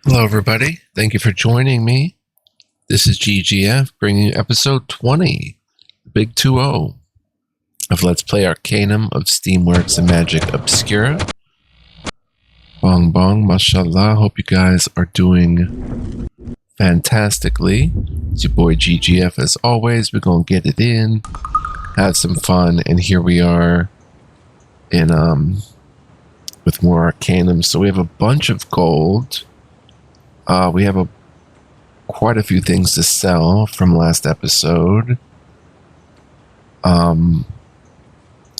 Hello, everybody. Thank you for joining me. This is GGF bringing you episode 20, the big 2-0 of Let's Play Arcanum of Steamworks and Magick Obscura. Bong bong, mashallah. Hope you guys are doing fantastically. It's your boy GGF as always. We're going to get it in, have some fun, and here we are in with more Arcanum. So we have a bunch of gold. We have quite a few things to sell from last episode. I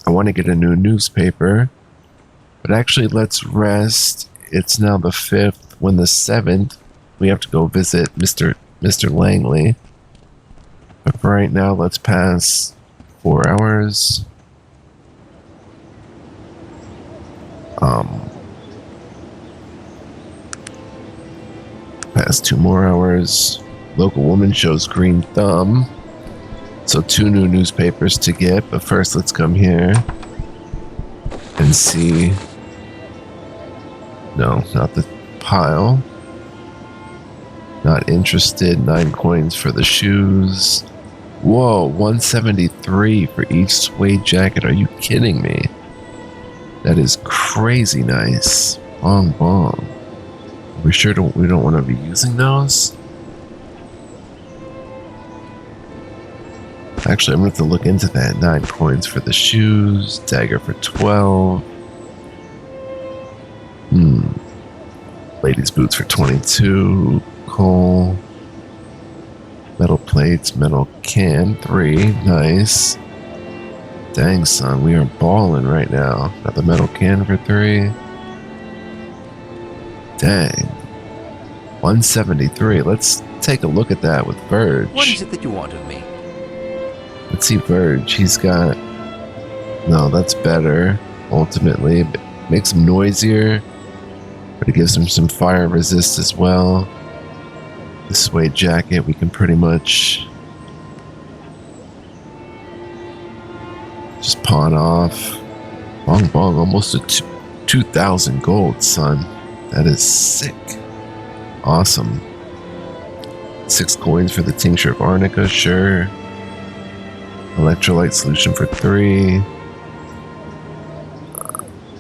want to get a new newspaper, but actually let's rest. It's now the 5th. When the 7th, we have to go visit Mr. Langley. But for right now, let's pass 4 hours. Past 2 more hours. Local woman shows green thumb. So 2 new newspapers to get, but first let's come here and see. No, not the pile. Not interested. 9 coins for the shoes. Whoa, 173 for each suede jacket. Are you kidding me? That is crazy nice. Bong bong. We don't want to be using those. Actually, I'm going to have to look into that. 9 coins for the shoes. Dagger for 12. Ladies' boots for 22. Coal. Metal plates. Metal can. 3. Nice. Dang, son. We are balling right now. Got the metal can for 3. Dang. 173. Let's take a look at that with Verge. What is it that you want of me? Let's see Verge. He's got... No, that's better. Ultimately. It makes him noisier. But it gives him some fire resist as well. The suede jacket we can pretty much... just pawn off. Bong bong. Almost a 2,000 gold, son. That is sick. Awesome. 6 coins for the tincture of arnica, sure. Electrolyte solution for 3.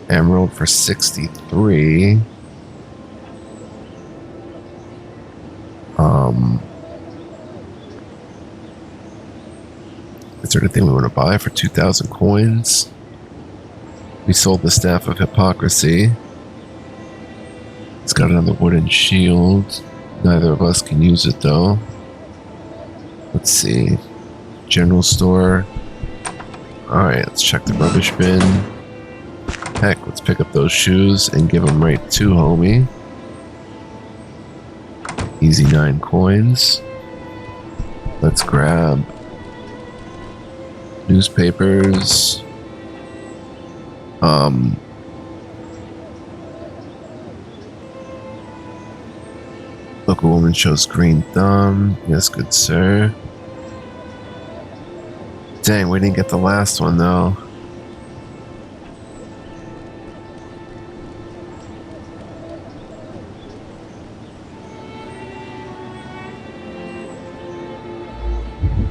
Emerald for 63. Is there anything we want to buy for 2,000 coins? We sold the Staff of Hypocrisy. It's got another wooden shield. Neither of us can use it though. Let's see. General store. Alright, let's check the rubbish bin. Heck, let's pick up those shoes and give them right to homie. Easy 9 coins. Let's grab newspapers. Local woman shows green thumb. Yes, good sir. Dang, we didn't get the last one though.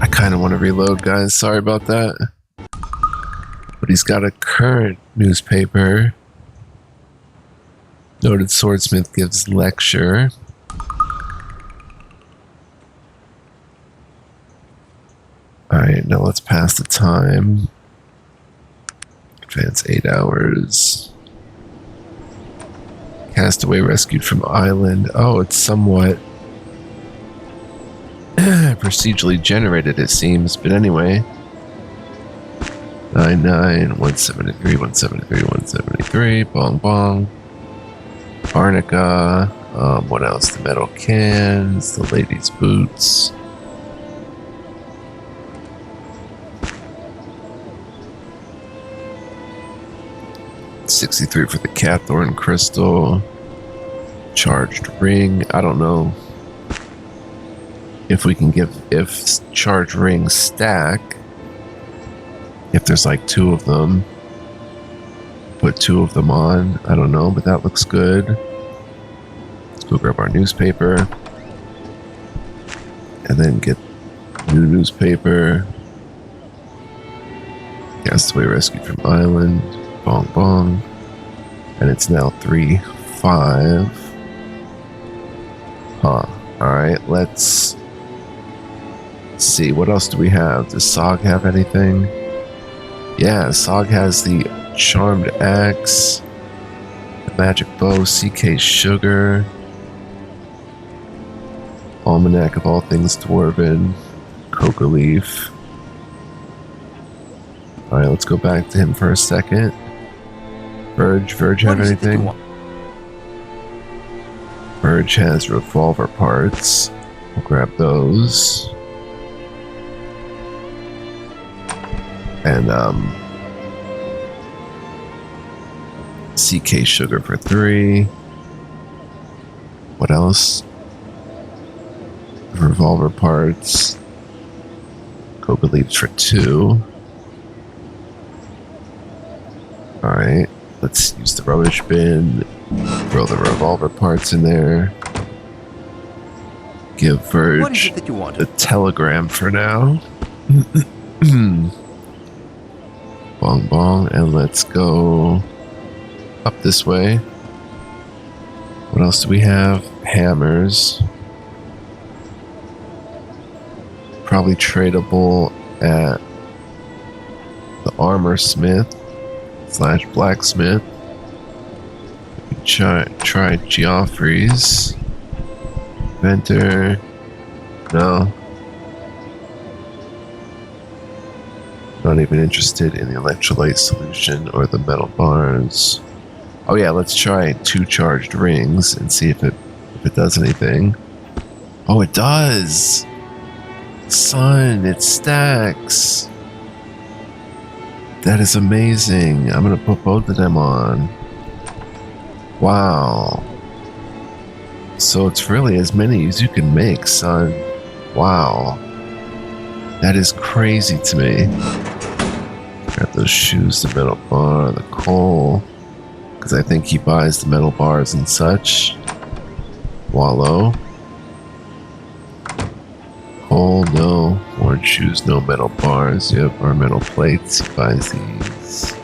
I kind of want to reload, guys. Sorry about that. But he's got a current newspaper. Noted swordsmith gives lecture. Alright, now let's pass the time. Advance 8 hours. Castaway rescued from island. Oh, it's somewhat procedurally generated, it seems. But anyway. 99, 173, 173, 173. Bong bong. Arnica. What else? The metal cans. The ladies' boots. 63 for the Cathorn crystal. Charged ring. I don't know if we can if charged rings stack. If there's like 2 of them. Put 2 of them on. I don't know, but that looks good. Go grab our newspaper. And then get new newspaper. Castaway rescued from island. Bong bong. And it's now 3-5. Huh. Alright, let's see. What else do we have? Does Sog have anything? Yeah, Sog has the Charmed Axe, the Magic Bow, CK Sugar, Almanac of All Things Dwarven, Coca Leaf. Alright, let's go back to him for a second. Verge have anything? Verge has revolver parts. We'll grab those. And CK Sugar for 3. What else? Revolver parts. Coca Leaves for 2. Alright, let's use the rubbish bin. Throw the revolver parts in there. Give Verge the telegram for now. Bong bong, and let's go up this way. What else do we have? Hammers. Probably tradable at the armor smith / blacksmith. Try Geoffrey's. Venter. No. Not even interested in the electrolyte solution or the metal bars. Oh yeah, let's try 2 charged rings and see if it does anything. Oh, it does! Son, it stacks! That is amazing. I'm gonna put both of them on. Wow. So it's really as many as you can make, son. Wow. That is crazy to me. Grab those shoes, the metal bar, the coal. Because I think he buys the metal bars and such. Wallow. Coal, no. Orange shoes, no metal bars. Yep, or metal plates. He buys these.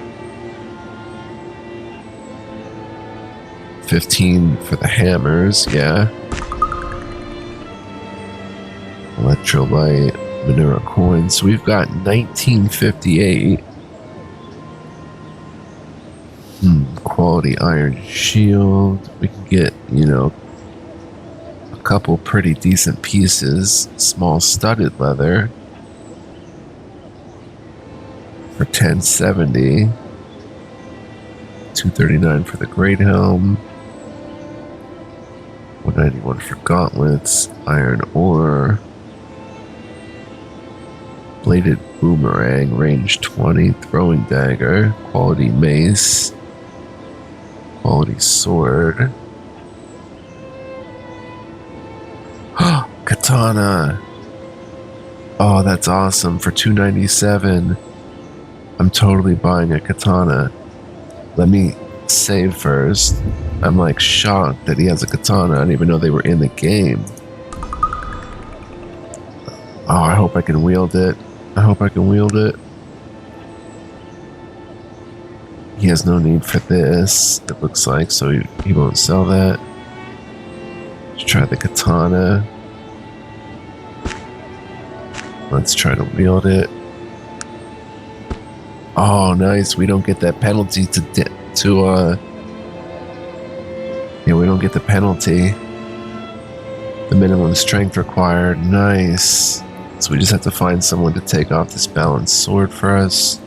15 for the hammers, yeah. Electrolyte, Manura coins. So we've got 1958. Quality iron shield. We can get, a couple pretty decent pieces. Small studded leather for 1070. 239 for the great helm. 191 for gauntlets. Iron ore. Bladed boomerang, range 20. Throwing dagger. Quality mace. Quality sword. Katana. Oh, that's awesome. For 297. I'm totally buying a katana. Let me save first. I'm like shocked that he has a katana. I didn't even know they were in the game. Oh, I hope I can wield it. He has no need for this, it looks like, so he won't sell that. Let's try the katana. Let's try to wield it. Oh, nice. We don't get that penalty yeah, we don't get the penalty. The minimum strength required. Nice. So we just have to find someone to take off this balanced sword for us.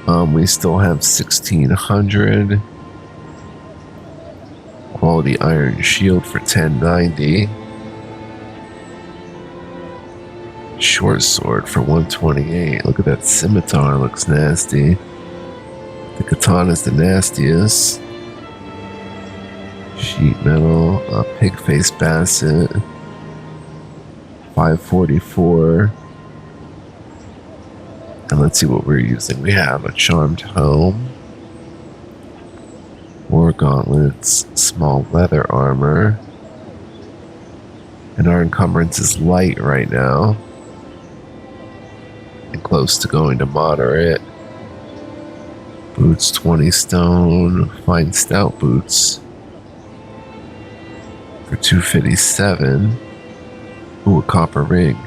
We still have 1600. Quality iron shield for 1090. Short sword for 128. Look at that scimitar, looks nasty. The katana's the nastiest. Sheet metal, pig face basset. 544. And let's see what we're using. We have a charmed helm. War gauntlets, small leather armor. And our encumbrance is light right now. And close to going to moderate. Boots 20 stone, fine stout boots for 257. Ooh, a copper ring.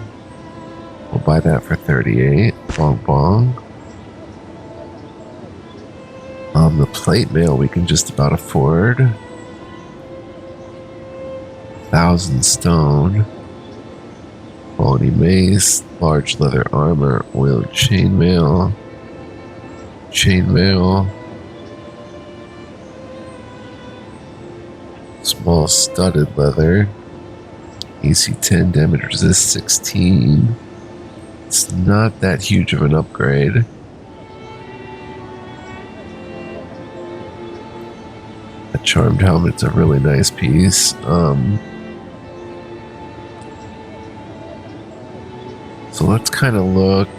We'll buy that for 38. Bong bong. The plate mail we can just about afford. 1,000 stone. Quality mace, large leather armor, oiled chainmail. Chainmail. Small studded leather. AC 10, damage resist 16. It's not that huge of an upgrade. A charmed helmet's a really nice piece. So let's kind of look.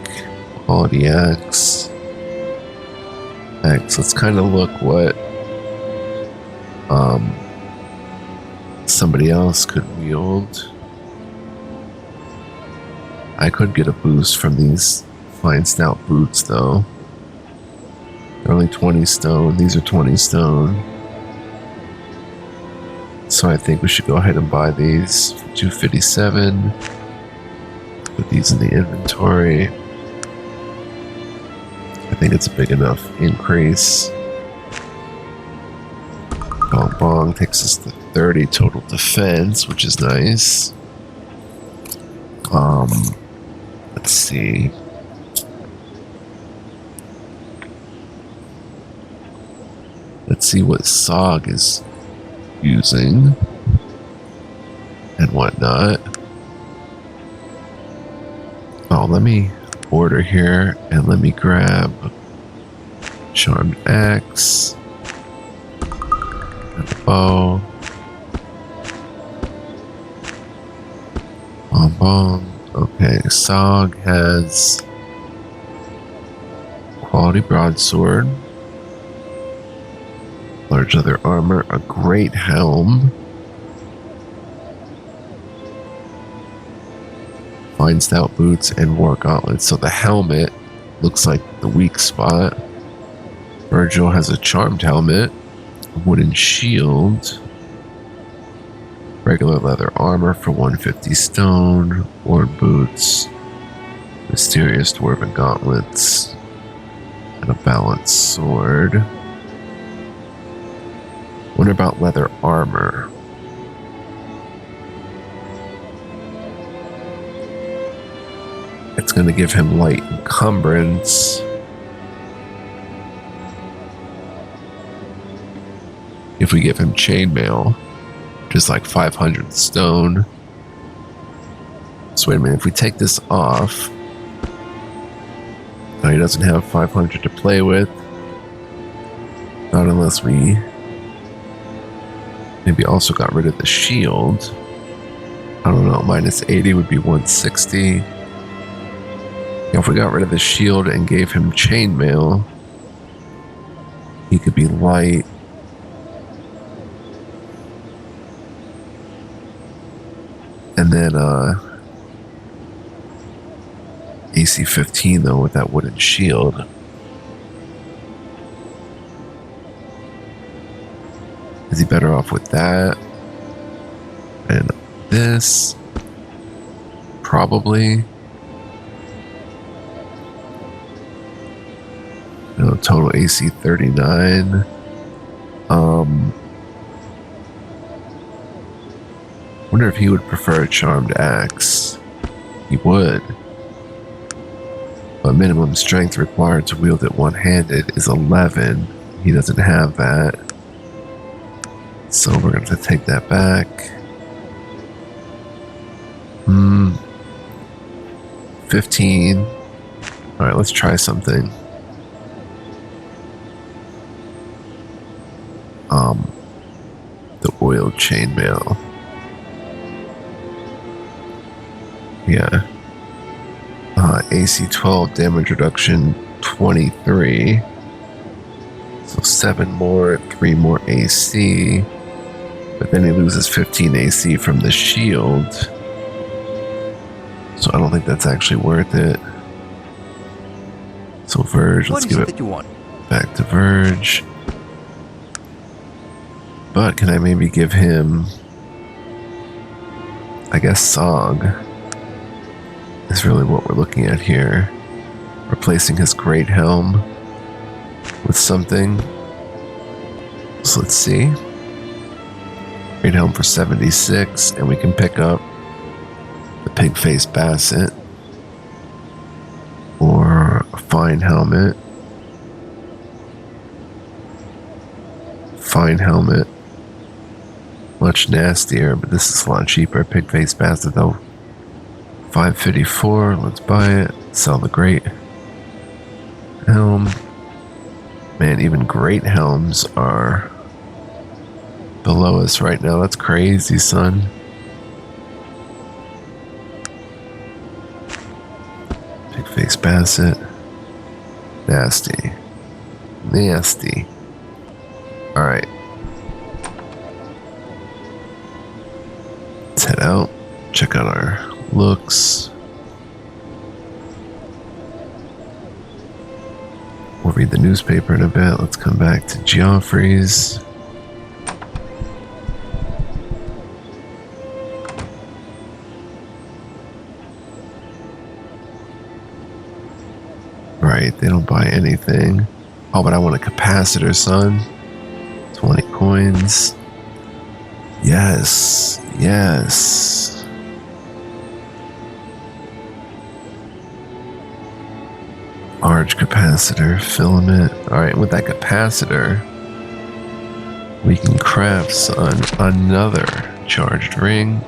Quality X. Let's kind of look what somebody else could wield. I could get a boost from these fine stout boots though. They're only 20 stone. These are 20 stone. So I think we should go ahead and buy these for 257. Put these in the inventory. I think it's a big enough increase. Bong bong takes us to 30 total defense, which is nice. Let's see. Let's see what Sog is using and whatnot. Oh, let me order here and let me grab Charmed Axe and a bow. Bong bong. Okay, Sog has quality broadsword, large leather armor, a great helm, fine stout boots, and war gauntlets. So the helmet looks like the weak spot. Virgil has a charmed helmet, a wooden shield, regular leather armor for 150 stone, worn boots, mysterious dwarven gauntlets, and a balanced sword. What about leather armor? It's going to give him light encumbrance. If we give him chainmail, just like 500 stone. So wait a minute, if we take this off, now he doesn't have 500 to play with. Not unless we maybe also got rid of the shield. I don't know, minus 80 would be 160. If we got rid of the shield and gave him chainmail, he could be light. And then AC 15 though with that wooden shield. Is he better off with that? And this? Probably. No, total AC 39. Wonder if he would prefer a charmed axe. He would. But minimum strength required to wield it one-handed is 11. He doesn't have that. So we're going to take that back. 15. Alright, let's try something. The oiled chainmail. Yeah. AC 12, damage reduction 23. So So 7 more, 3 more AC. But then he loses 15 AC from the shield. So I don't think that's actually worth it. So Verge, let's give it back to Verge. But can I maybe give him, I guess Sog is really what we're looking at here. Replacing his Great Helm with something. So let's see. Great Helm for 76, and we can pick up the Pig-Faced Basset or a Fine Helmet. Fine Helmet. Much nastier, but this is a lot cheaper. Pig-Faced Basset though. 554, let's buy it. Sell the Great Helm. Man, even Great Helms are below us right now. That's crazy, son. Pig-Faced Basset. Nasty. Nasty. Alright. Let's head out. Check out our looks. We'll read the newspaper in a bit. Let's come back to Geoffrey's. Right, they don't buy anything. Oh, but I want a capacitor, son. 20 coins. Yes, yes. Large capacitor, filament. Alright, with that capacitor, we can craft, son, another charged ring.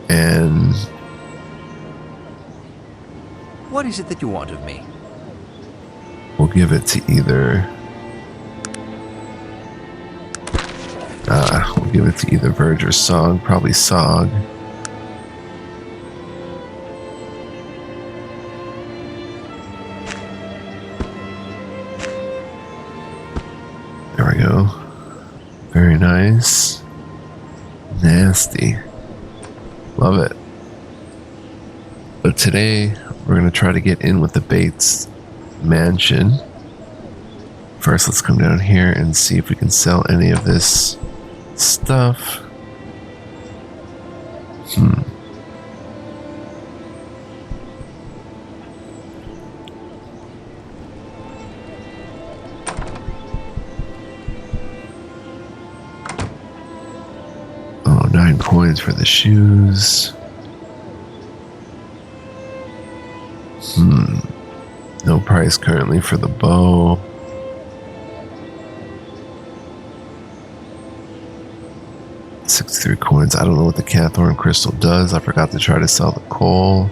And what is it that you want of me? We'll give it to either... we'll give it to either Verge or Sog. Probably Sog. There we go. Very nice. Nasty. Love it. But today, we're going to try to get in with the BATES mansion. First, let's come down here and see if we can sell any of this stuff. Oh, 9 coins for the shoes. No price currently for the bow. $63 coins. I don't know what the Cathorn crystal does. I forgot to try to sell the coal.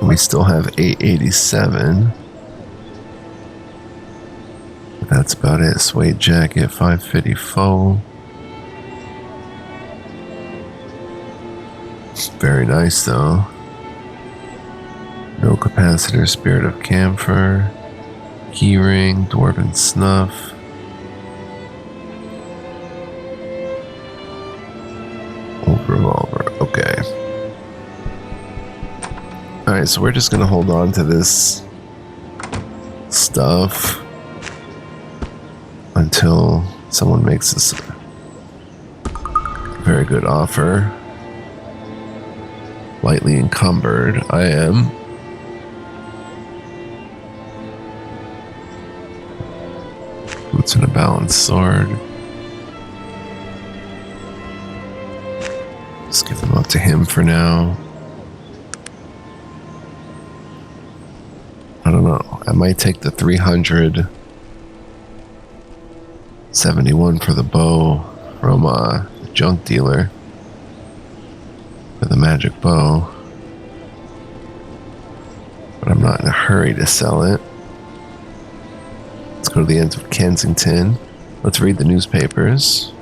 We still have 887. That's about it. Suede jacket, 554. Very nice though. No capacitor, Spirit of Camphor, Keyring, Dwarven Snuff. Old Revolver, okay. Alright, so we're just gonna hold on to this stuff until someone makes us a very good offer. Lightly encumbered, I am. Boots and a balanced sword. Let's give them up to him for now. I don't know. I might take the 371 for the bow from the junk dealer. For the magic bow. But I'm not in a hurry to sell it. Let's go to the ends of Kensington. Let's read the newspapers.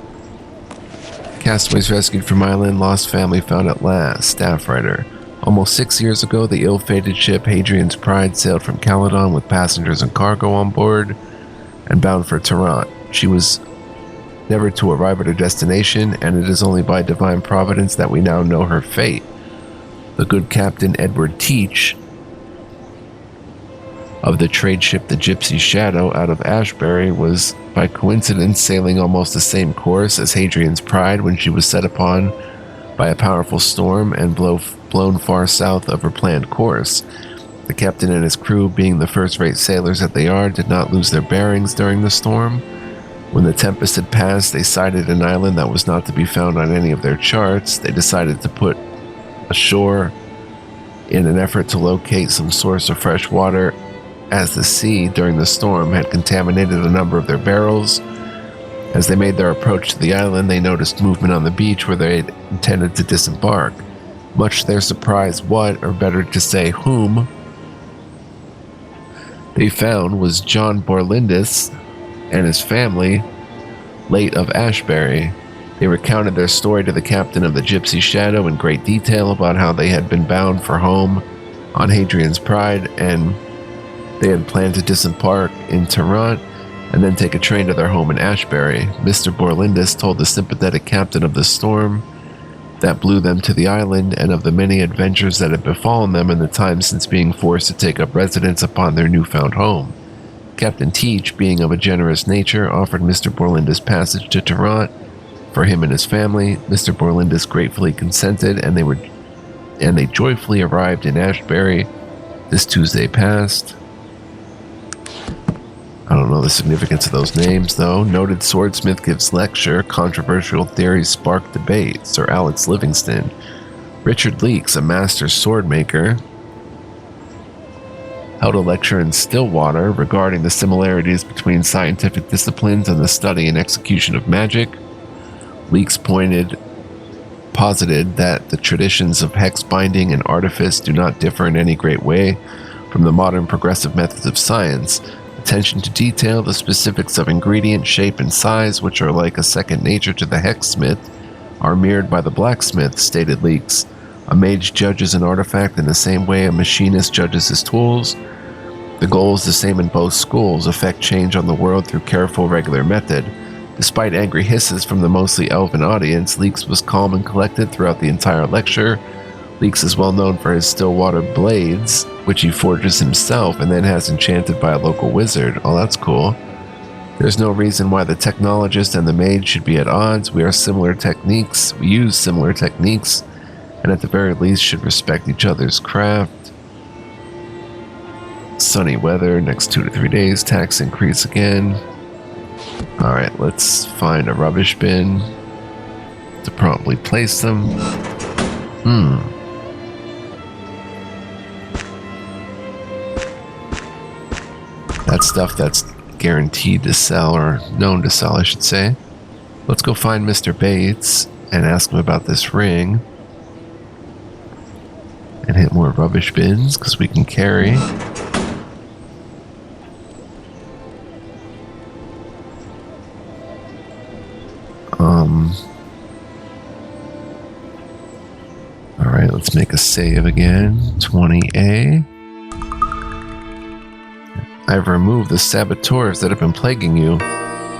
Castaways rescued from island, lost family found at last. Staff writer. Almost 6 years ago, the ill-fated ship Hadrian's Pride sailed from Caledon with passengers and cargo on board and bound for Tarant. She was never to arrive at her destination, and it is only by divine providence that we now know her fate. The good Captain Edward Teach of the trade ship the Gypsy Shadow out of Ashbury was by coincidence sailing almost the same course as Hadrian's Pride when she was set upon by a powerful storm and blown far south of her planned course. The captain and his crew, being the first-rate sailors that they are, did not lose their bearings during the storm. When the tempest had passed, they sighted an island that was not to be found on any of their charts. They decided to put ashore in an effort to locate some source of fresh water, as the sea during the storm had contaminated a number of their barrels. As they made their approach to the island, they noticed movement on the beach where they had intended to disembark. Much to their surprise, what, or better to say whom, they found was John Borlindus and his family, late of Ashbury. They recounted their story to the captain of the Gypsy Shadow in great detail about how they had been bound for home on Hadrian's Pride, and they had planned to disembark in Tarant and then take a train to their home in Ashbury. Mr. Borlindus told the sympathetic captain of the storm that blew them to the island and of the many adventures that had befallen them in the time since being forced to take up residence upon their newfound home. Captain Teach, being of a generous nature, offered Mr. Borlindus passage to Tarant for him and his family. Mr. Borlindus gratefully consented, and they joyfully arrived in Ashbury this Tuesday past. I don't know the significance of those names, though. Noted swordsmith gives lecture. Controversial theories spark debate. Sir Alex Livingston. Richard Leakes, a master sword maker, held a lecture in Stillwater regarding the similarities between scientific disciplines and the study and execution of magic. Leakes posited that the traditions of hex binding and artifice do not differ in any great way from the modern progressive methods of science. Attention to detail, the specifics of ingredient, shape, and size, which are like a second nature to the hexsmith, are mirrored by the blacksmith, stated Leakes. A mage judges an artifact in the same way a machinist judges his tools. The goal is the same in both schools, effect change on the world through careful, regular method. Despite angry hisses from the mostly elven audience, Leakes was calm and collected throughout the entire lecture. Leakes is well known for his Stillwater blades, which he forges himself and then has enchanted by a local wizard. Oh, that's cool. There's no reason why the technologist and the mage should be at odds. We use similar techniques, and at the very least should respect each other's craft. Sunny weather, next 2 to 3 days, tax increase again. Alright, let's find a rubbish bin to promptly place them. That's stuff that's guaranteed to sell, or known to sell, I should say. Let's go find Mr. Bates and ask him about this ring. And hit more rubbish bins, because we can carry. Alright, let's make a save again. 20A. I've removed the saboteurs that have been plaguing you.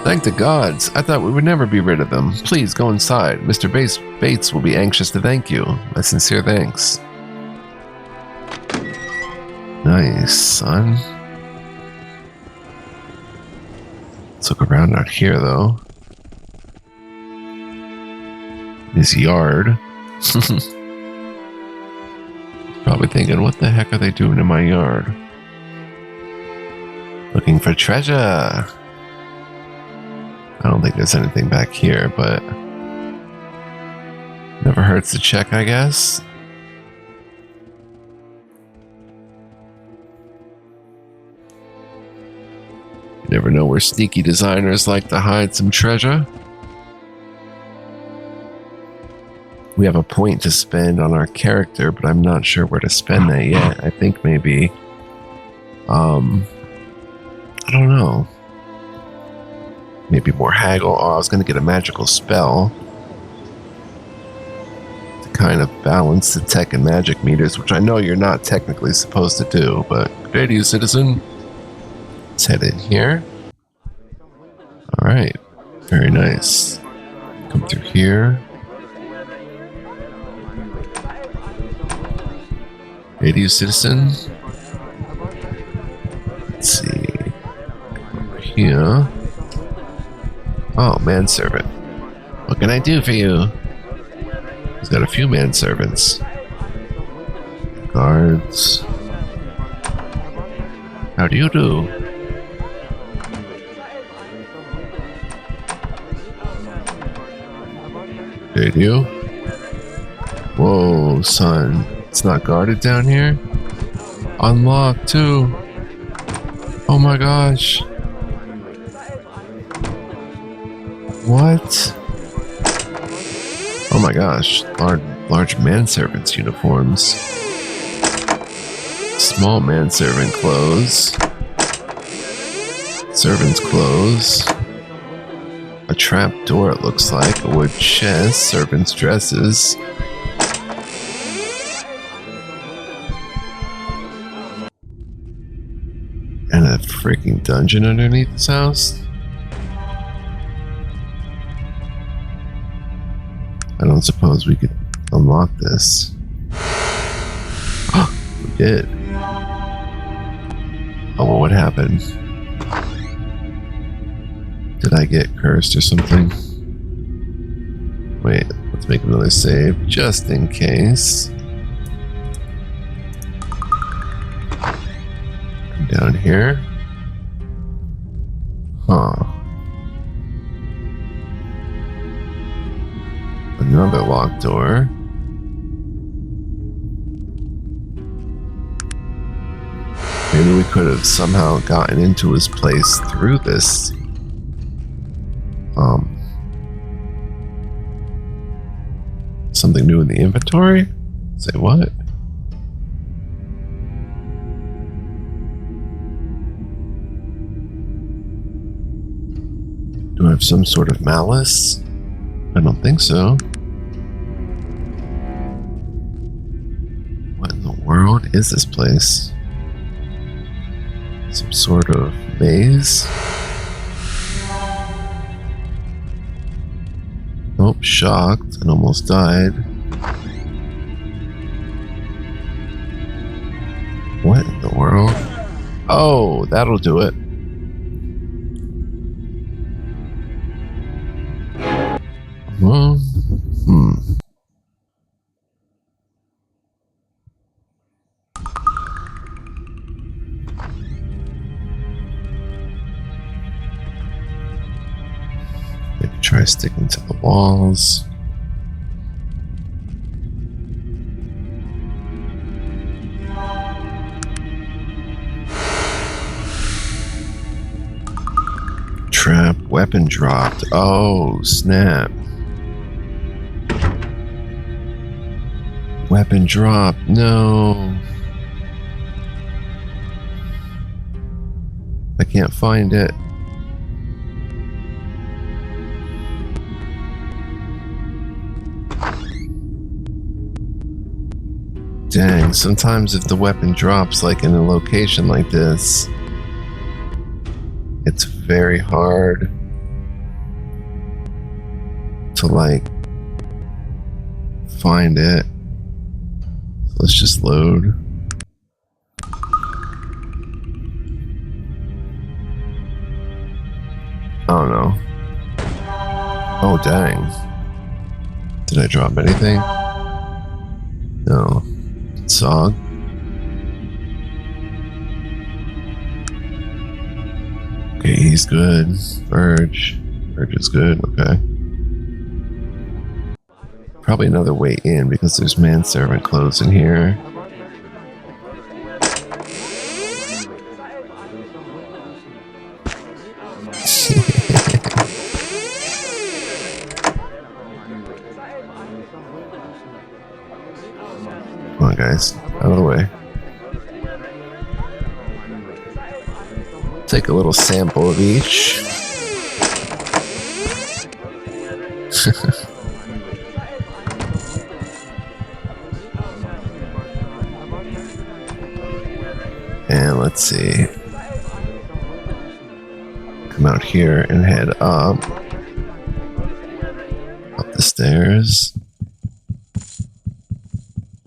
Thank the gods. I thought we would never be rid of them. Please go inside. Mr. Bates will be anxious to thank you. My sincere thanks. Nice, son. Let's look around out here, though. His yard. Probably thinking, what the heck are they doing in my yard? Looking for treasure. I don't think there's anything back here, but never hurts to check, I guess. You never know where sneaky designers like to hide some treasure. We have a point to spend on our character, but I'm not sure where to spend that yet. I think maybe, I don't know. Maybe more haggle. Oh, I was going to get a magical spell to kind of balance the tech and magic meters, which I know you're not technically supposed to do, but good day to you, citizen. Let's head in here. Alright, very nice. Come through here. Good day to you, citizen. Let's see. Over here. Oh, manservant. What can I do for you? He's got a few manservants. Guards. How do you do? Did you? Whoa, son. It's not guarded down here? Unlocked too. Oh my gosh. What? Oh my gosh. Large manservants uniforms. Small manservant clothes. Servant's clothes. A trap door, it looks like. A wood chest. Servant's dresses. And a freaking dungeon underneath this house? I don't suppose we could unlock this. We did. Oh, well, what happened? Did I get cursed or something? Wait, let's make another save, just in case. Come down here. Huh. Another locked door. Maybe we could have somehow gotten into his place through this. Something new in the inventory? Say what? Do I have some sort of malice? I don't think so. What in the world is this place? Some sort of maze? Oh, shocked and almost died. What in the world? Oh, that'll do it. Well, maybe try sticking to the walls. Trap, weapon dropped. Oh, snap. Weapon dropped. No. I can't find it. Dang, sometimes if the weapon drops like in a location like this, it's very hard to like find it. So let's just load. I don't know. Oh dang. Did I drop anything? No. Sog. Okay, he's good. Verge. Verge is good, okay. Probably another way in because there's manservant clothes in here. Come on, guys. Out of the way. Take a little sample of each. Let's see. Come out here and head up. Up the stairs.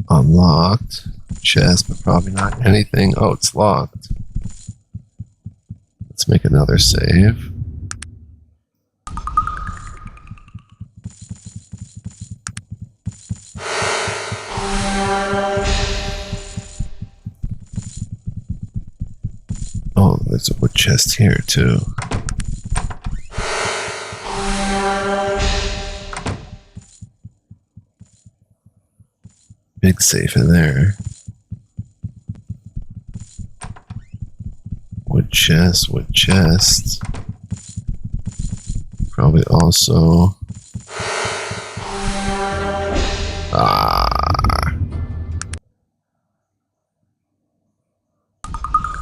Unlocked. Chest, but probably not anything. Oh, it's locked. Let's make another save. Oh, there's a wood chest here, too. Big safe in there. Wood chest. Probably also...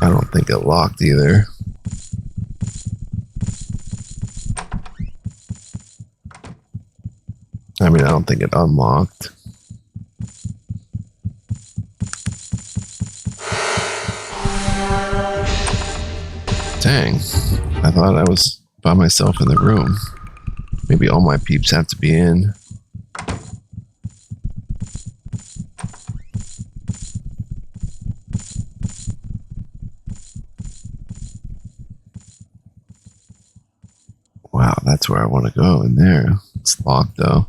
I don't think it locked either. I mean, I don't think it unlocked. Dang. I thought I was by myself in the room. Maybe all my peeps have to be in. Wow, that's where I want to go, in there. It's locked, though.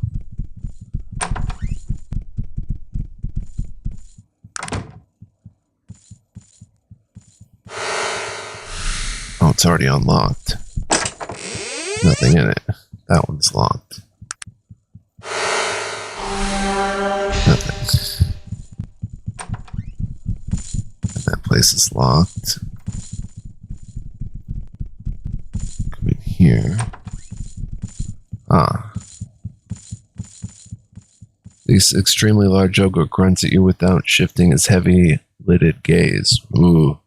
Oh, it's already unlocked. Nothing in it. That one's locked. Nothing. And that place is locked. Come in here. This extremely large ogre grunts at you without shifting his heavy-lidded gaze. Ooh.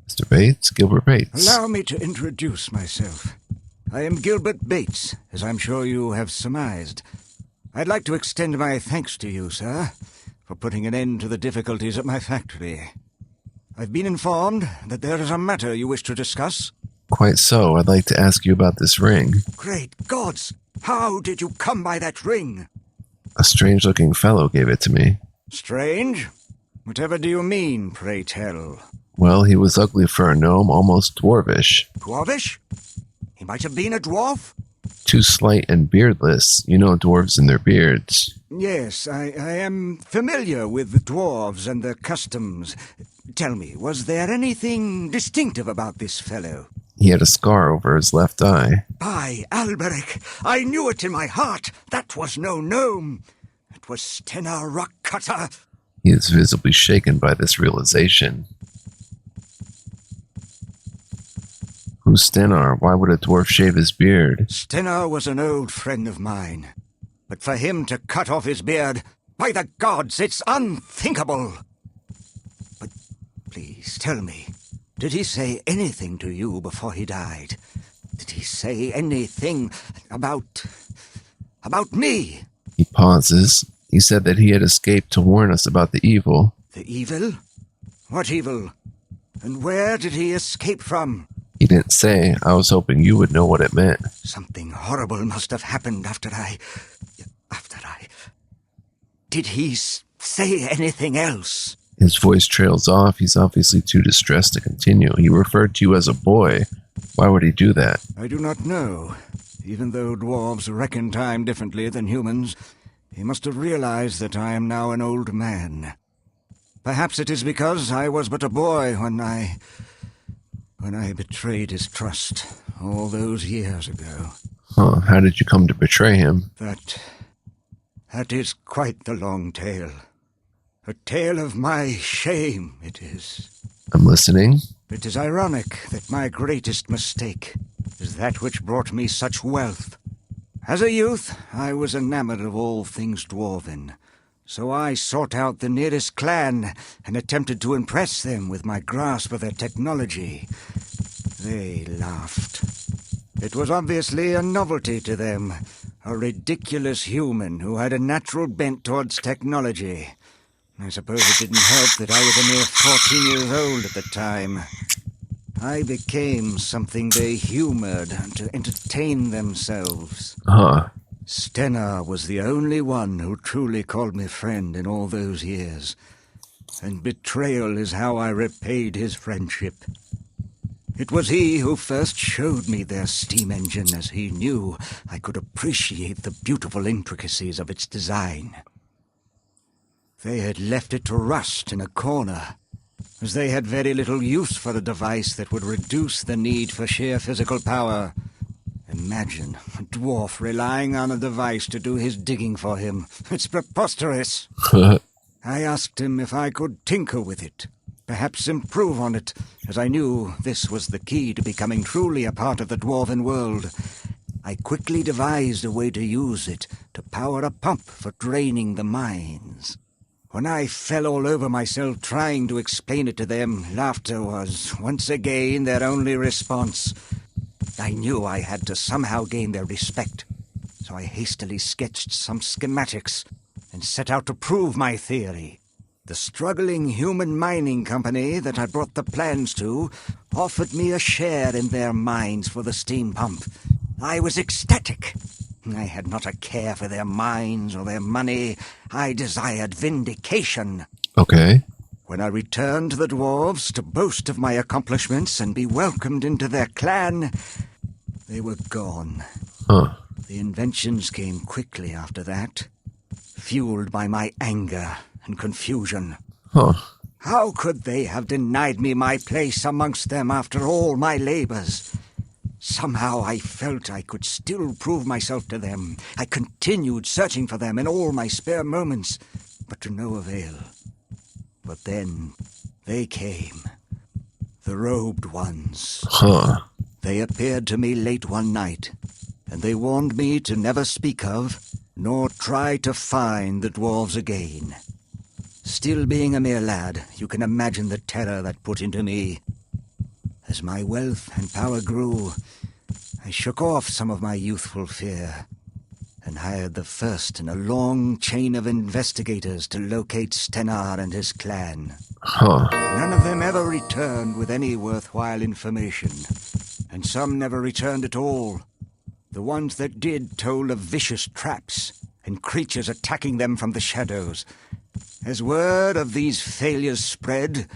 Mr. Bates? Gilbert Bates. Allow me to introduce myself. I am Gilbert Bates, as I'm sure you have surmised. I'd like to extend my thanks to you, sir, for putting an end to the difficulties at my factory. I've been informed that there is a matter you wish to discuss. Quite so. I'd like to ask you about this ring. Great gods! How did you come by that ring? A strange-looking fellow gave it to me. Strange? Whatever do you mean, pray tell? Well, he was ugly for a gnome, almost dwarvish. Dwarvish? He might have been a dwarf? Too slight and beardless. You know dwarves and their beards. Yes, I am familiar with the dwarves and their customs. Tell me, was there anything distinctive about this fellow? He had a scar over his left eye. By Alberic, I knew it in my heart. That was no gnome. It was Stenar Rockcutter. He is visibly shaken by this realization. Who's Stenar? Why would a dwarf shave his beard? Stenar was an old friend of mine. But for him to cut off his beard, by the gods, it's unthinkable. But please, tell me, did he say anything to you before he died? Did he say anything about me? He pauses. He said that he had escaped to warn us about the evil. The evil? What evil? And where did he escape from? He didn't say. I was hoping you would know what it meant. Something horrible must have happened after I... Did he say anything else? His voice trails off. He's obviously too distressed to continue. He referred to you as a boy. Why would he do that? I do not know. Even though dwarves reckon time differently than humans, he must have realized that I am now an old man. Perhaps it is because I was but a boy when I betrayed his trust all those years ago. Huh, how did you come to betray him? That is quite the long tale. A tale of my shame, it is. I'm listening. It is ironic that my greatest mistake is that which brought me such wealth. As a youth, I was enamored of all things dwarven, so I sought out the nearest clan and attempted to impress them with my grasp of their technology. They laughed. It was obviously a novelty to them, a ridiculous human who had a natural bent towards technology. I suppose it didn't help that I was a mere 14 years old at the time. I became something they humored to entertain themselves. Huh. Stennar was the only one who truly called me friend in all those years, and betrayal is how I repaid his friendship. It was he who first showed me their steam engine, as he knew I could appreciate the beautiful intricacies of its design. They had left it to rust in a corner, as they had very little use for a device that would reduce the need for sheer physical power. Imagine a dwarf relying on a device to do his digging for him. It's preposterous. I asked him if I could tinker with it, perhaps improve on it, as I knew this was the key to becoming truly a part of the dwarven world. I quickly devised a way to use it to power a pump for draining the mines. When I fell all over myself trying to explain it to them, laughter was, once again, their only response. I knew I had to somehow gain their respect, so I hastily sketched some schematics and set out to prove my theory. The struggling human mining company that I brought the plans to offered me a share in their mines for the steam pump. I was ecstatic. I had not a care for their mines or their money. I desired vindication. Okay. When I returned to the dwarves to boast of my accomplishments and be welcomed into their clan, they were gone. Huh. The inventions came quickly after that, fueled by my anger and confusion. Huh. How could they have denied me my place amongst them after all my labors? Somehow I felt I could still prove myself to them. I continued searching for them in all my spare moments, but to no avail. But then they came, the robed ones. Huh. They appeared to me late one night, and they warned me to never speak of, nor try to find the dwarves again. Still being a mere lad, you can imagine the terror that put into me. As my wealth and power grew, I shook off some of my youthful fear and hired the first in a long chain of investigators to locate Stennar and his clan. Huh. None of them ever returned with any worthwhile information, and some never returned at all. The ones that did told of vicious traps and creatures attacking them from the shadows. As word of these failures spread,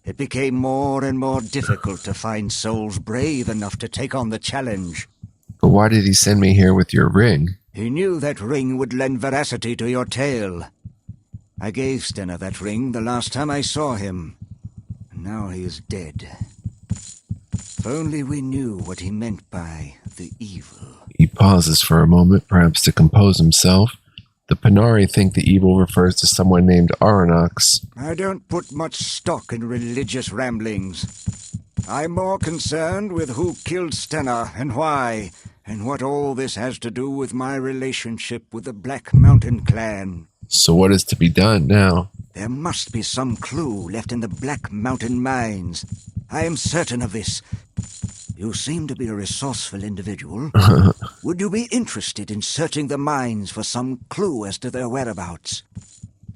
it became more and more difficult to find souls brave enough to take on the challenge. But why did he send me here with your ring? He knew that ring would lend veracity to your tale. I gave Stennar that ring the last time I saw him. Now he is dead. If only we knew what he meant by the evil. He pauses for a moment, perhaps to compose himself. The Panari think the evil refers to someone named Aranox. I don't put much stock in religious ramblings. I'm more concerned with who killed Stennar and why, and what all this has to do with my relationship with the Black Mountain clan. So what is to be done now? There must be some clue left in the Black Mountain mines. I am certain of this. You seem to be a resourceful individual. Would you be interested in searching the mines for some clue as to their whereabouts?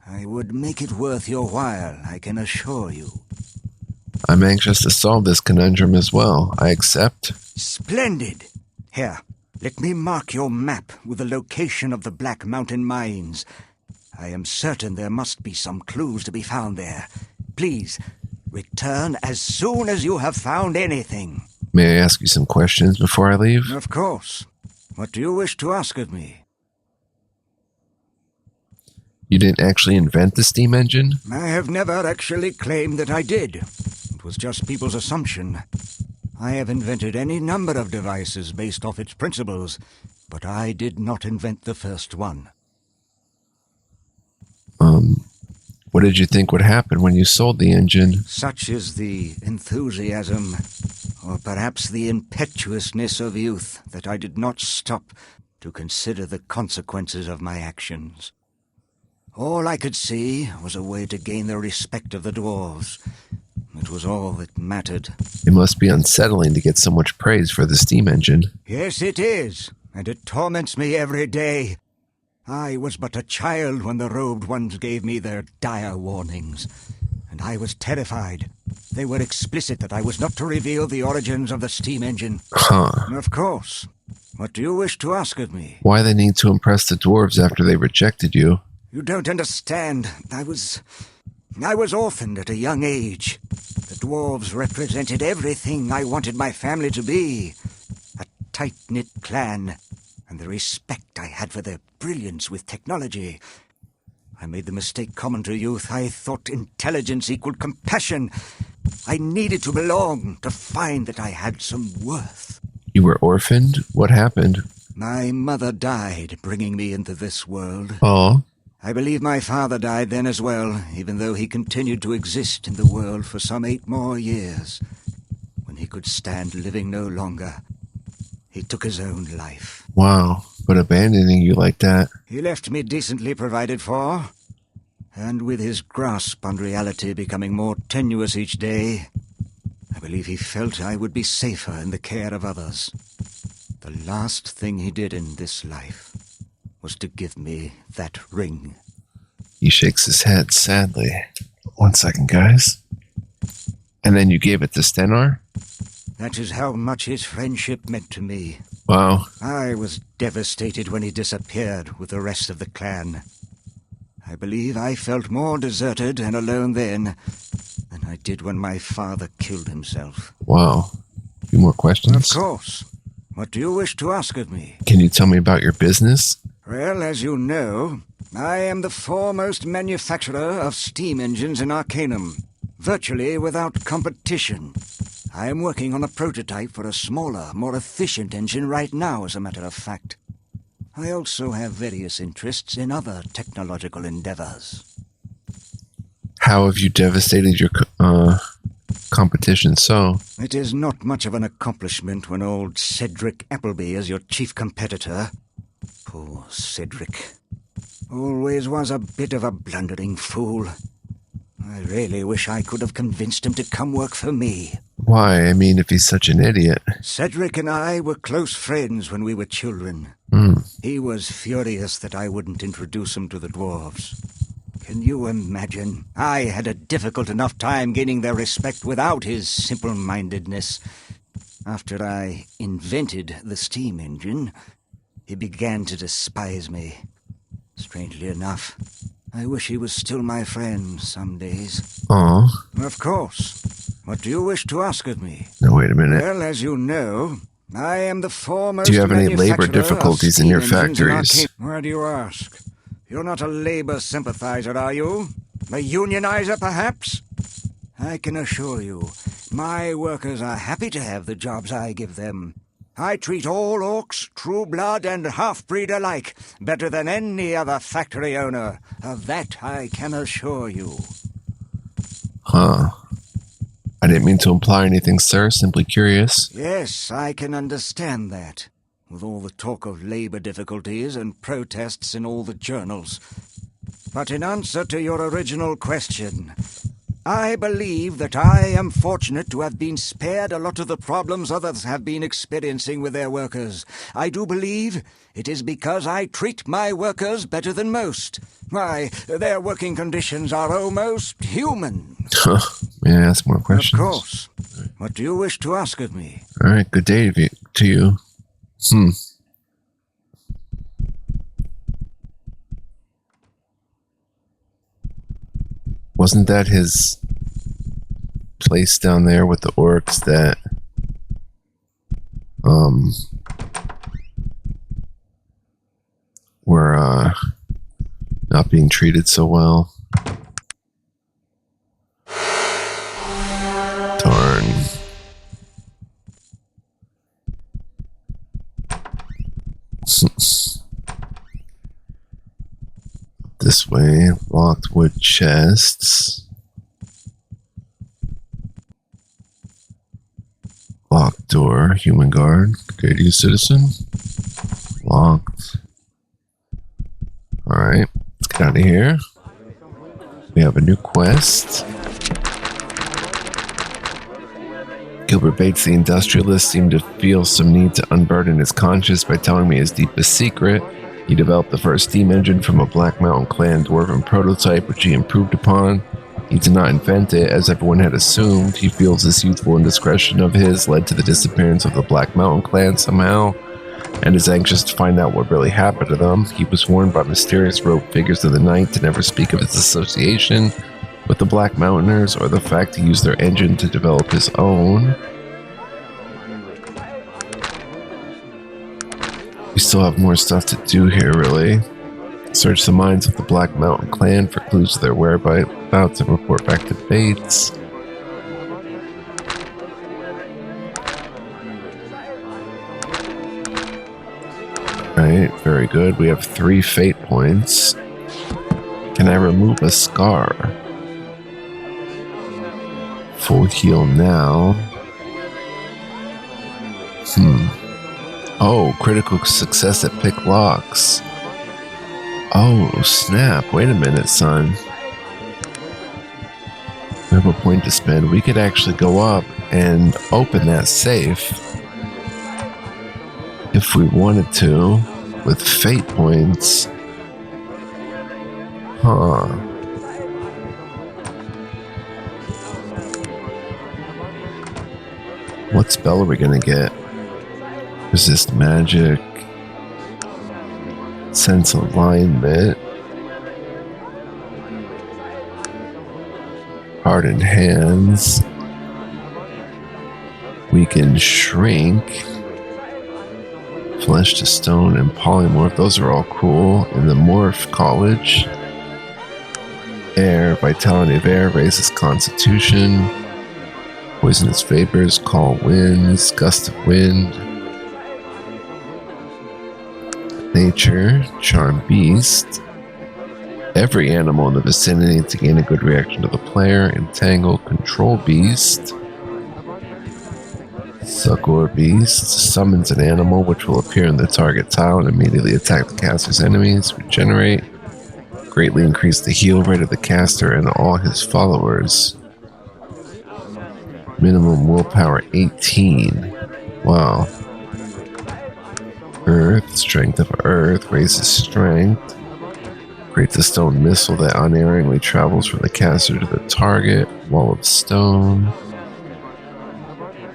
I would make it worth your while, I can assure you. I'm anxious to solve this conundrum as well. I accept. Splendid! Here, let me mark your map with the location of the Black Mountain mines. I am certain there must be some clues to be found there. Please, return as soon as you have found anything. May I ask you some questions before I leave? Of course. What do you wish to ask of me? You didn't actually invent the steam engine? I have never actually claimed that I did. It was just people's assumption. I have invented any number of devices based off its principles, but I did not invent the first one. What did you think would happen when you sold the engine? Such is the enthusiasm, or perhaps the impetuousness of youth, that I did not stop to consider the consequences of my actions. All I could see was a way to gain the respect of the dwarves. It was all that mattered. It must be unsettling to get so much praise for the steam engine. Yes, it is, and it torments me every day. I was but a child when the robed ones gave me their dire warnings, and I was terrified. They were explicit that I was not to reveal the origins of the steam engine. Huh. Of course. What do you wish to ask of me? Why they need to impress the dwarves after they rejected you? You don't understand. I was orphaned at a young age. The dwarves represented everything I wanted my family to be. A tight-knit clan, and the respect I had for their brilliance with technology. I made the mistake common to youth. I thought intelligence equaled compassion. I needed to belong, to find that I had some worth. You were orphaned? What happened? My mother died, bringing me into this world. Oh. I believe my father died then as well, even though he continued to exist in the world for some 8 more years. When he could stand living no longer, he took his own life. Wow. But abandoning you like that? He left me decently provided for, and with his grasp on reality becoming more tenuous each day, I believe he felt I would be safer in the care of others. The last thing he did in this life was to give me that ring. He shakes his head sadly. 1 second, guys. And then you gave it to Stenar? That is how much his friendship meant to me. Wow. I was devastated when he disappeared with the rest of the clan. I believe I felt more deserted and alone then than I did when my father killed himself. Wow. A few more questions? Of course. What do you wish to ask of me? Can you tell me about your business? Well, as you know, I am the foremost manufacturer of steam engines in Arcanum, virtually without competition. I am working on a prototype for a smaller, more efficient engine right now, as a matter of fact. I also have various interests in other technological endeavors. How have you devastated your competition so? It is not much of an accomplishment when old Cedric Appleby is your chief competitor. Poor Cedric. Always was a bit of a blundering fool. I really wish I could have convinced him to come work for me. Why? I mean, if he's such an idiot. Cedric and I were close friends when we were children. He was furious that I wouldn't introduce him to the dwarves. Can you imagine? I had a difficult enough time gaining their respect without his simple-mindedness. After I invented the steam engine, he began to despise me. Strangely enough, I wish he was still my friend some days. Oh. Of course. What do you wish to ask of me? No, wait a minute. Well, as you know, I am the foremost Do you have any labor manufacturer difficulties of in your steam engines in factories? Why do you ask? You're not a labor sympathizer, are you? A unionizer, perhaps? I can assure you, my workers are happy to have the jobs I give them. I treat all orcs, true blood, and half-breed alike better than any other factory owner. Of that I can assure you. Huh. I didn't mean to imply anything, sir. Simply curious. Yes, I can understand that, with all the talk of labor difficulties and protests in all the journals. But in answer to your original question, I believe that I am fortunate to have been spared a lot of the problems others have been experiencing with their workers. I do believe it is because I treat my workers better than most. Why, their working conditions are almost human. May I ask more questions? Of course. What do you wish to ask of me? All right, good day to you. Wasn't that his place down there with the orcs that were not being treated so well? Darn. This way, locked wood chests. Locked door, human guard. Good use, citizen. Locked. Alright, let's get out of here. We have a new quest. Gilbert Bates, the industrialist, seemed to feel some need to unburden his conscience by telling me his deepest secret. He developed the first steam engine from a Black Mountain Clan Dwarven prototype, which he improved upon. He did not invent it, as everyone had assumed. He feels this youthful indiscretion of his led to the disappearance of the Black Mountain Clan somehow, and is anxious to find out what really happened to them. He was warned by mysterious rogue figures of the night to never speak of his association with the Black Mountainers or the fact he used their engine to develop his own. We still have more stuff to do here, really. Search the minds of the Black Mountain Clan for clues to their whereabouts and report back to BATES. Alright, very good. We have 3 fate points. Can I remove a scar? Full heal now. Oh, critical success at pick locks. Oh, snap. Wait a minute, son. We have a point to spend. We could actually go up and open that safe if we wanted to with fate points. Huh. What spell are we gonna get? Resist magic. Sense alignment. Hardened hands. Weaken shrink. Flesh to stone and polymorph. Those are all cool. In the morph college. Air. Vitality of air raises constitution. Poisonous vapors. Call winds. Gust of wind. Nature, Charm Beast. Every animal in the vicinity to gain a good reaction to the player. Entangle, Control Beast. Succor Beast. Summons an animal which will appear in the target tile and immediately attack the caster's enemies. Regenerate. Greatly increase the heal rate of the caster and all his followers. Minimum willpower 18. Wow. Earth, strength of earth, raises strength. Creates a stone missile that unerringly travels from the caster to the target. Wall of stone.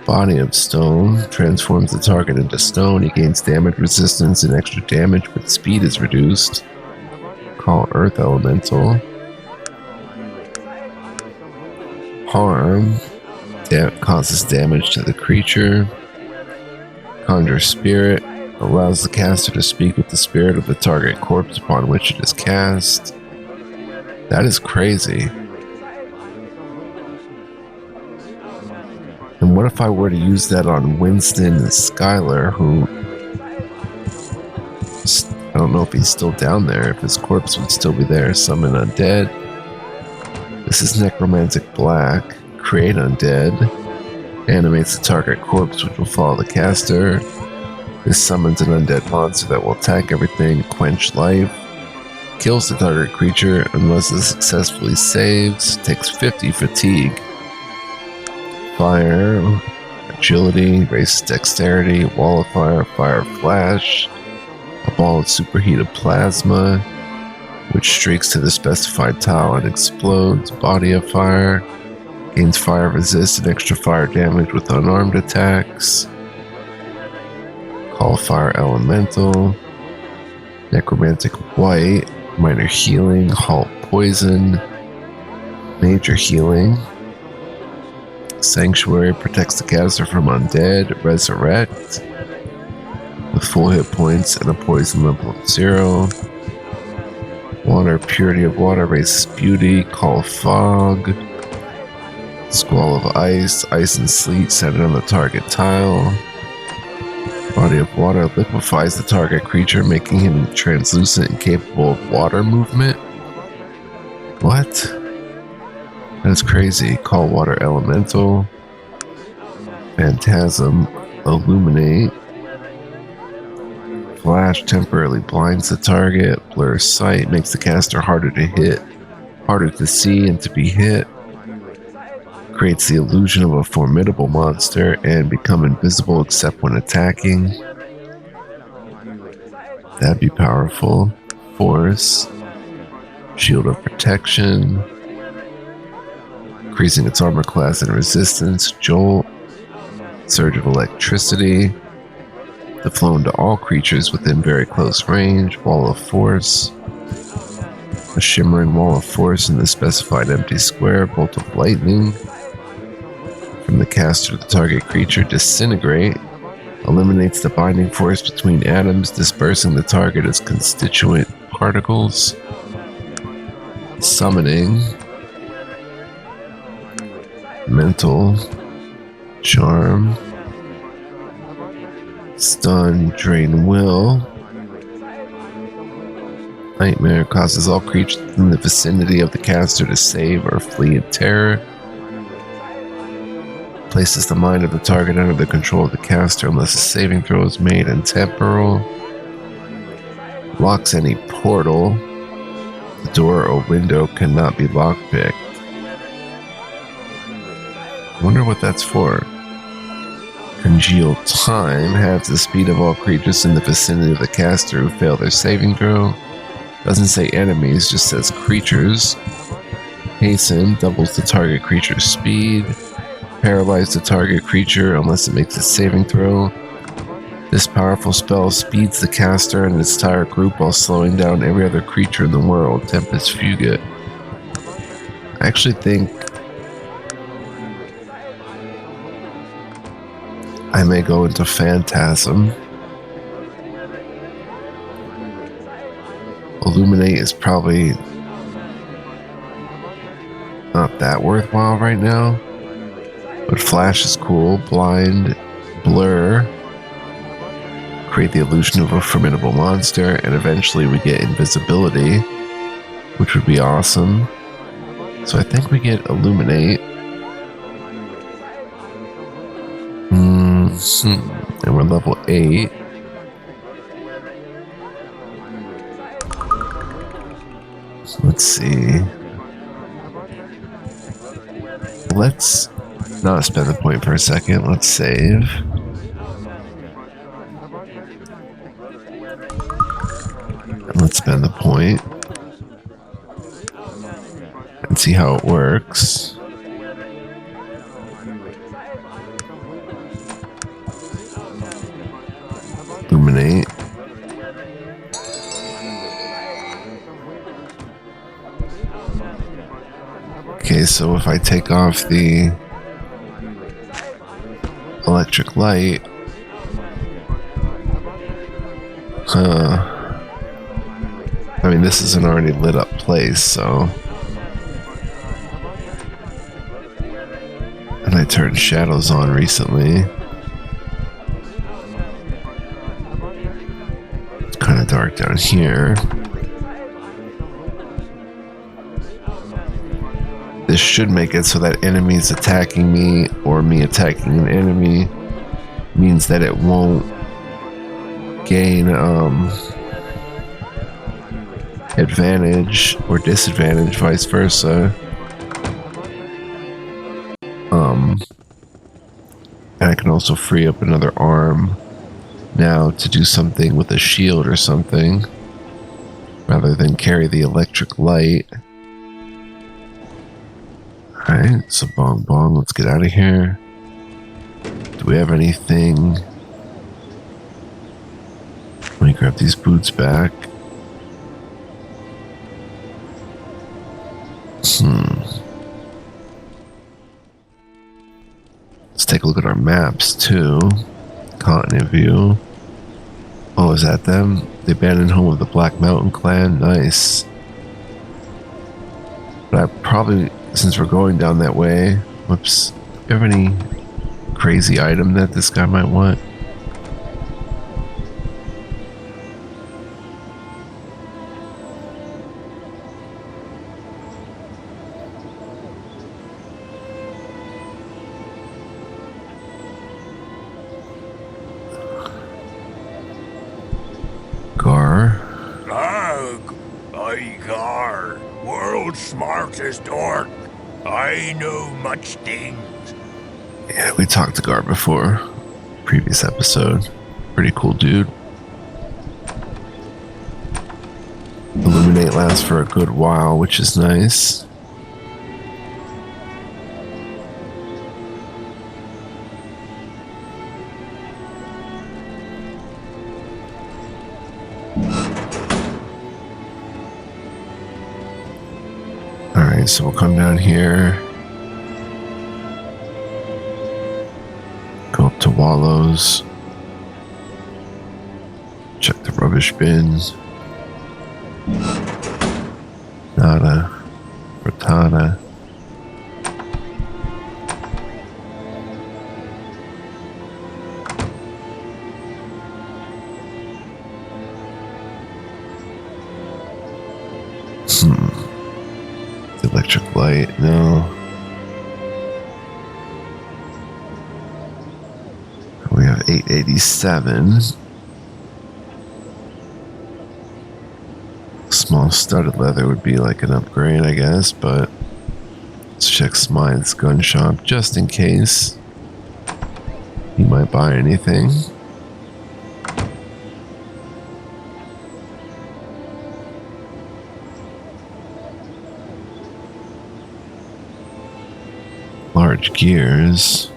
Body of stone, transforms the target into stone. He gains damage resistance and extra damage, but speed is reduced. Call earth elemental. Harm, causes damage to the creature. Conjure spirit. Allows the caster to speak with the spirit of the target corpse upon which it is cast. That is crazy. And what if I were to use that on Winston and Skylar, who... I don't know if he's still down there, if his corpse would still be there. Summon undead. This is Necromantic Black. Create undead. Animates the target corpse, which will follow the caster. This summons an undead monster that will attack everything, quench life, kills the target creature unless it successfully saves, takes 50 fatigue. Fire, agility, raises dexterity, wall of fire, fire flash, a ball of superheated plasma, which streaks to the specified tile and explodes. Body of fire, gains fire resist and extra fire damage with unarmed attacks. Call fire elemental. Necromantic white, minor healing, halt poison, major healing. Sanctuary protects the caster from undead. Resurrect with full hit points and a poison level of 0. Water, purity of water raises beauty. Call fog. Squall of ice, ice and sleet centered on the target tile. Body of water liquefies the target creature, making him translucent and capable of water movement. What? That's crazy. Call water elemental. Phantasm, illuminate. Flash temporarily blinds the target. Blurs sight, makes the caster harder to hit, harder to see and to be hit. Creates the illusion of a formidable monster and become invisible except when attacking. That'd be powerful. Force. Shield of protection. Increasing its armor class and resistance. Jolt. Surge of electricity. The flow into all creatures within very close range. Wall of force. A shimmering wall of force in the specified empty square. Bolt of lightning. From the caster to the target creature. Disintegrate. Eliminates the binding force between atoms, dispersing the target as constituent particles. Summoning. Mental. Charm. Stun. Drain will. Nightmare causes all creatures in the vicinity of the caster to save or flee in terror. Places the mind of the target under the control of the caster unless a saving throw is made, and temporal. Locks any portal. The door or window cannot be lockpicked. I wonder what that's for. Congeal time. Halves the speed of all creatures in the vicinity of the caster who fail their saving throw. Doesn't say enemies, just says creatures. Hasten. Doubles the target creature's speed. Paralyze the target creature unless it makes a saving throw. This powerful spell speeds the caster and its entire group while slowing down every other creature in the world. Tempest Fugit. I actually think I may go into Phantasm. Illuminate is probably not that worthwhile right now. But Flash is cool. Blind, Blur, create the illusion of a formidable monster, and eventually we get invisibility, which would be awesome. So I think we get Illuminate. And we're level 8. Let's see. Let's not spend the point for a second. Let's save. And let's spend the point. And see how it works. Illuminate. Okay, so if I take off the electric light, I mean, this is an already lit up place, so. And I turned shadows on recently. It's kind of dark down here. This should make it so that enemies attacking me or me attacking an enemy means that it won't gain advantage or disadvantage, vice versa. And I can also free up another arm now to do something with a shield or something rather than carry the electric light. Alright, so bong bong, let's get out of here. Do we have anything? Let me grab these boots back. Let's take a look at our maps too. Continent view. Oh, is that them? The abandoned home of the Black Mountain clan? Nice. But I probably, since we're going down that way, whoops, do you have any crazy item that this guy might want? Gar. Ugh, I Gar, world's smartest orc. I know much things. Yeah, we talked to Gar before. Previous episode. Pretty cool dude. illuminate lasts for a good while, which is nice. Alright, so we'll come down here. Go up to Wallows. Check the rubbish bins. Nada. Frittata. Electric light, no. We have 887. Small studded leather would be like an upgrade, I guess, but let's check Smythe's gun shop just in case he might buy anything. Large gears.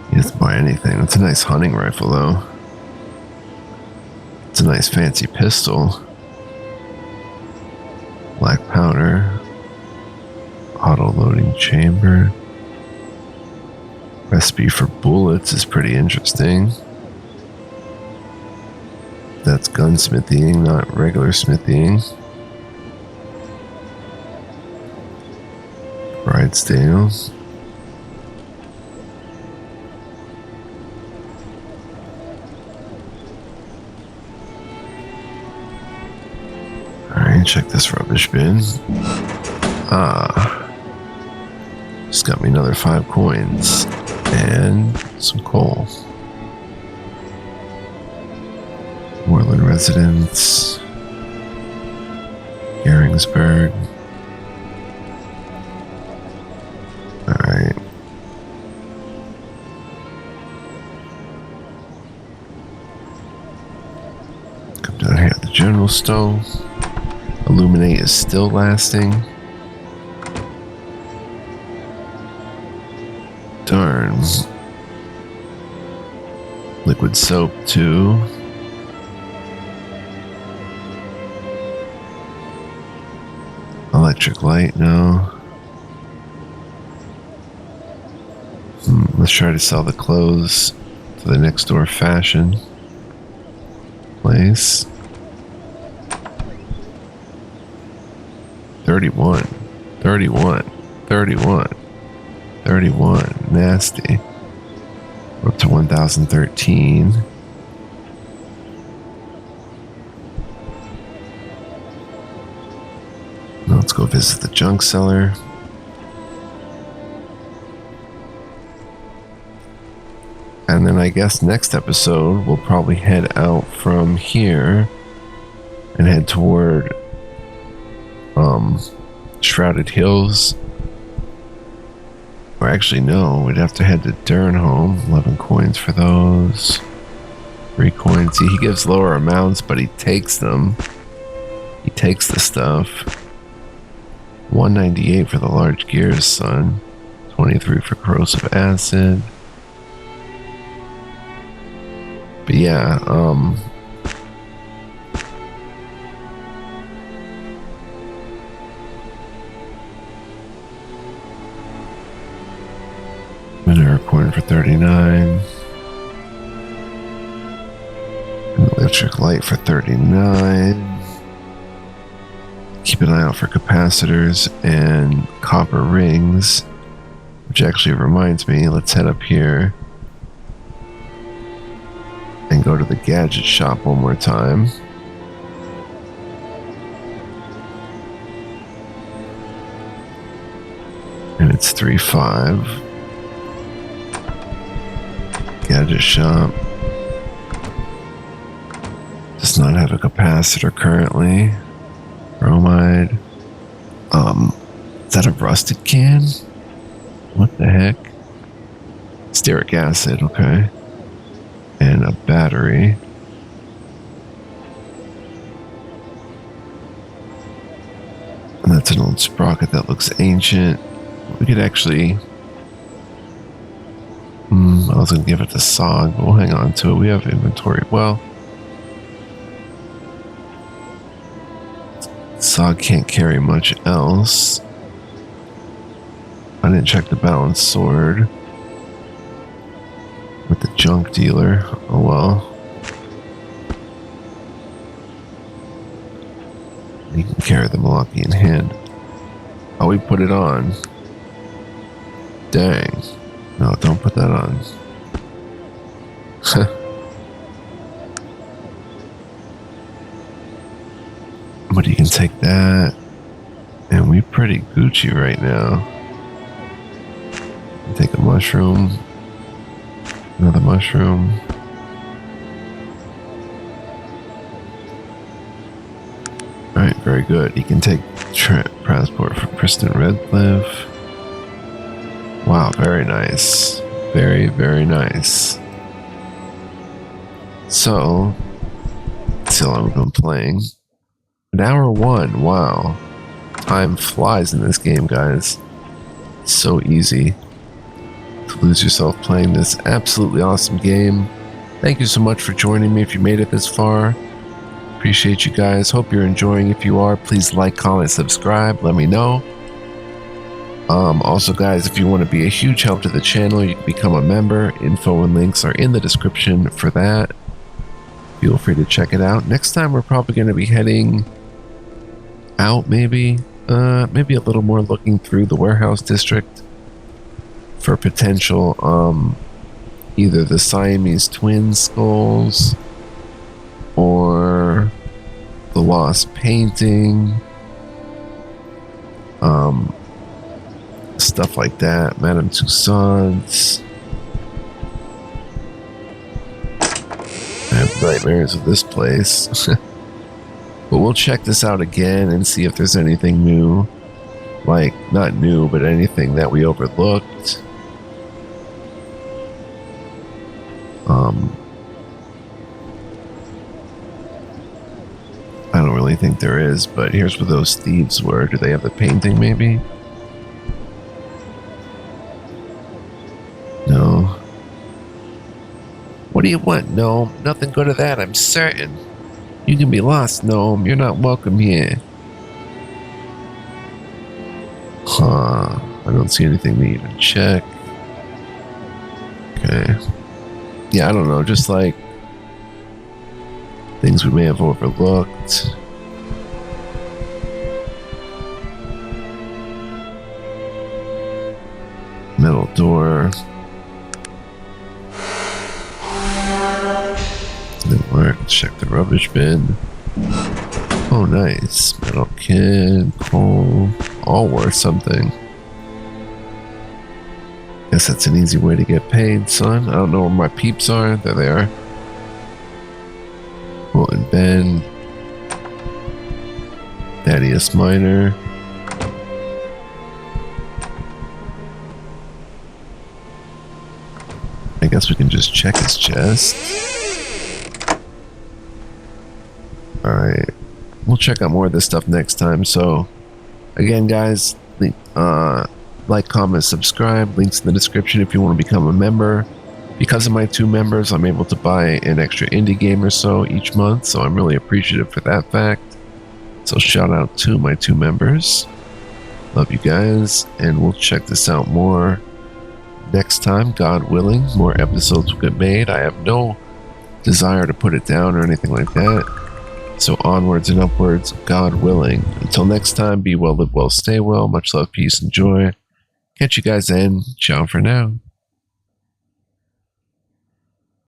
He doesn't buy anything. It's a nice hunting rifle, though. It's a nice fancy pistol. Black powder. Auto-loading chamber. Recipe for bullets is pretty interesting. That's gunsmithing, not regular smithing. Bridesdales. Alright, check this rubbish bin. Just got me another 5 coins and some coal. Moreland Residence. Garingsburg. Alright. Come down here at the general store. Illuminate is still lasting. Darn. Liquid soap too. Electric light, no. Let's try to sell the clothes to the next door fashion place. 31, 31, 31, 31. Nasty. We're up to 1013. Now let's go visit the junk cellar. And then I guess next episode we'll probably head out from here and head toward Shrouded Hills. Or actually no, we'd have to head to Durnholm. 11 coins for those. 3 coins. See, he gives lower amounts, but he takes them. He takes the stuff. 198 for the large gears, son. 23 for corrosive acid. But yeah, Mineral coin for 39. An electric light for 39. Keep an eye out for capacitors and copper rings. Which actually reminds me, let's head up here and go to the gadget shop one more time. And it's 3.5. Gadget shop. Does not have a capacitor currently. Bromide. Is that a rusted can? What the heck? Stearic acid, okay. And a battery. It's an old sprocket that looks ancient. We could actually... I was going to give it to Sog, but we'll hang on to it. We have inventory. Well, Sog can't carry much else. I didn't check the balanced sword with the junk dealer. Oh well. You can carry the Malaki in hand. Oh, we put it on. Dang. No, don't put that on. But you can take that. And we pretty Gucci right now. Take a mushroom. Another mushroom. Alright, very good. You can take transport from Preston Redcliffe. Wow, very nice. Very, very nice. So, let's see how long we've been playing. An hour 1, wow. Time flies in this game, guys. It's so easy to lose yourself playing this absolutely awesome game. Thank you so much for joining me if you made it this far. Appreciate you guys. Hope you're enjoying. If you are, please like, comment, subscribe. Let me know. Also, guys, if you want to be a huge help to the channel, you can become a member. Info and links are in the description for that. Feel free to check it out. Next time, we're probably going to be heading out, maybe a little more looking through the warehouse district for potential, either the Siamese twin skulls or the lost painting, stuff like that. Madame Toussaint's. I have nightmares of this place. But we'll check this out again and see if there's anything new. Like, not new, but anything that we overlooked. I don't really think there is, but here's where those thieves were. Do they have the painting, maybe? No. What do you want, gnome? Nothing good of that, I'm certain. You can be lost, gnome. You're not welcome here. Huh. I don't see anything to even check. Okay. Yeah, I don't know. Just like things we may have overlooked. Metal door. Didn't work. Let's check the rubbish bin. Oh, nice. Metal can, coal, all worth something. Guess that's an easy way to get paid, son. I don't know where my peeps are. There they are. Molten Ben. Thaddeus Miner. I guess we can just check his chest. Alright. We'll check out more of this stuff next time. So, again, guys, like, comment, subscribe. Links in the description if you want to become a member. Because of my 2 members, I'm able to buy an extra indie game or so each month. So I'm really appreciative for that fact. So shout out to my 2 members. Love you guys. And we'll check this out more next time, God willing. More episodes will get made. I have no desire to put it down or anything like that. So onwards and upwards, God willing. Until next time, be well, live well, stay well. Much love, peace, and joy. Catch you guys then. Ciao for now.